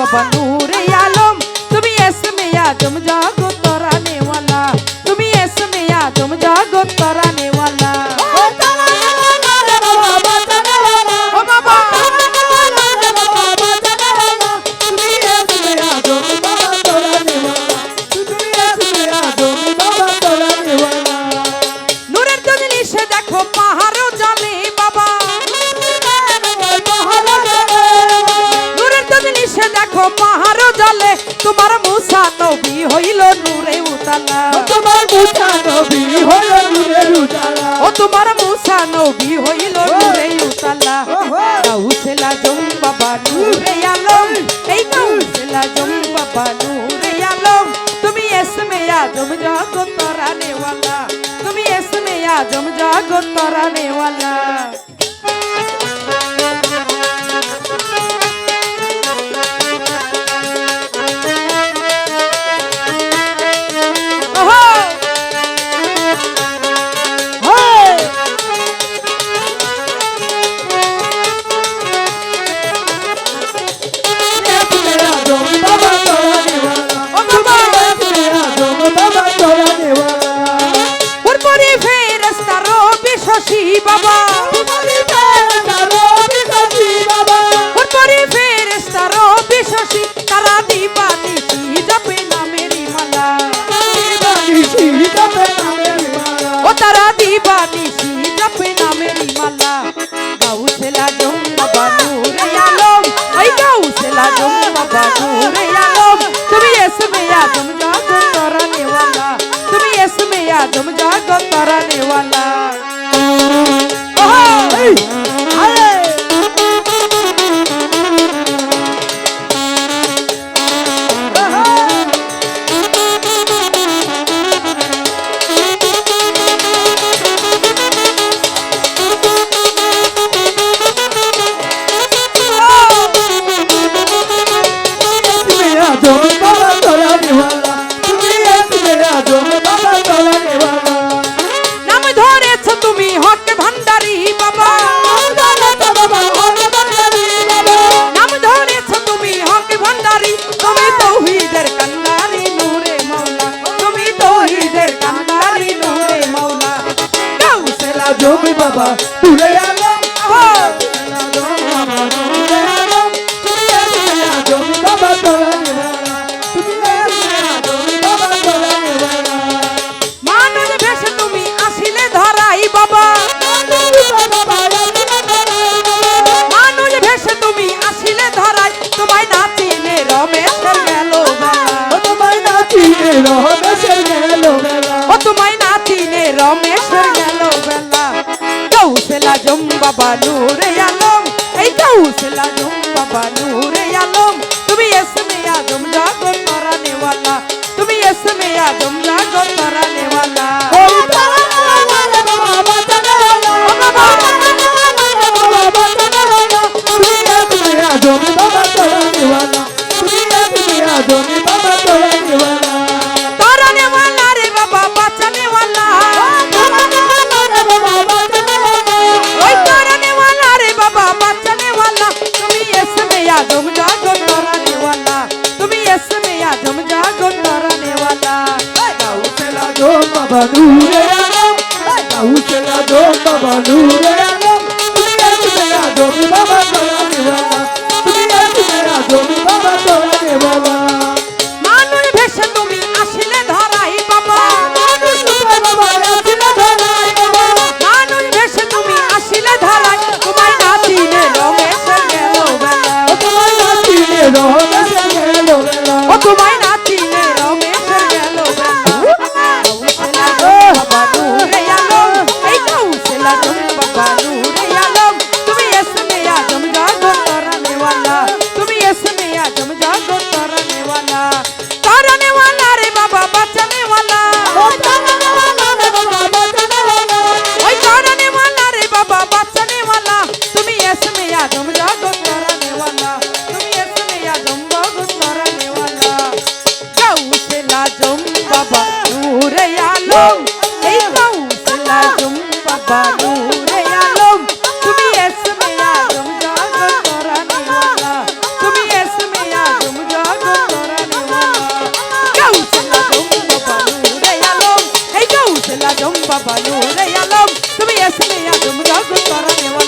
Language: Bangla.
बाबा नूरे आलम तुम्ही इसमें आजम जागो तराने वाला तुम्ही इसमें आजम जागो तराने वाला তোমার মুসা নবী হইল নূরে উতালা তোমার মুসা নবী হইল নূরে উতালা ও তোমার মুসা নবী হইল নূরে উতালা গাউসেলা জম বাবা নূরে আলম এই গাউসেলা জম বাবা নূরে আলম তুমি ইসমে আজম জাগো তরানে वाला তুমি ইসমে আজম জাগো তরানে वाला শশী বাবা তোমারি ফেরেশতা রবি শশী তারা দিবানিশি জপে নামেরি মালা ও তারা দিবানিশি জপে নামেরি মালা গাউসেলা জম বাবা নূরে আলম ওই গাউসেলা জম বাবা নূরে আলম তুমি ইসমে আজম জাগো তরানে वाला তুমি ইসমে আজম জাগো তরানে वाला জমি বাবা তুলে আলম জমি বাবা তোরানি মানুষ ভেসে তুমি আসিলে ধরাই বাবা মানুষ ভেসে তুমি আসিলে ধরাই তোমায় নাচিলে রমেশের গেল তোমায় নাচিলে রমেশের গেল ও তোমায় নাচিলে রমেশের গেল বেলা গাউসেলা জম বাবা নূরে আলম এই গাউসেলা জম বাবা নূরে আলম তুমি ইসমে আজম জাগো তরানে वाला তুমি ইসমে আজম জাগো তরানে वाला জমি বাবা তোরানি वाला জমি বাবা তোরানি वाला তরানে वाला রে বাবা বাঁচানে वाला ওই তরানে वाला রে বাবা বাঁচানে वाला তুমি ইসমে আজম জাগো তরানে वाला তুমি ইসমে আজম জাগো তরানে वाला গাউসেলা জম বাবা নূরে আলম গাউসেলা জম বাবা নূরে আলম তুমি ইসমে জমি বাবা তোরানি वाला তুমি ইসমে জমি বাবা তোরানি वाला মানুষ ভেসে তুমি আসিলে ধরাই বাবা মানুষ বাবা আসিলে ধরাই বাবা মানুষ ভেসে তুমি আসিলে ধরাই তোমায় নাচিলে রমেশের গেল বেলা তোমায় নাচিলে রমেশের গেল বেলা ও তোমায় নাচিলে রমেশের গেল বেলা গাউসেলা জম বাবা নূরে আলম এই গাউসেলা জম বাবা করা নেওয়া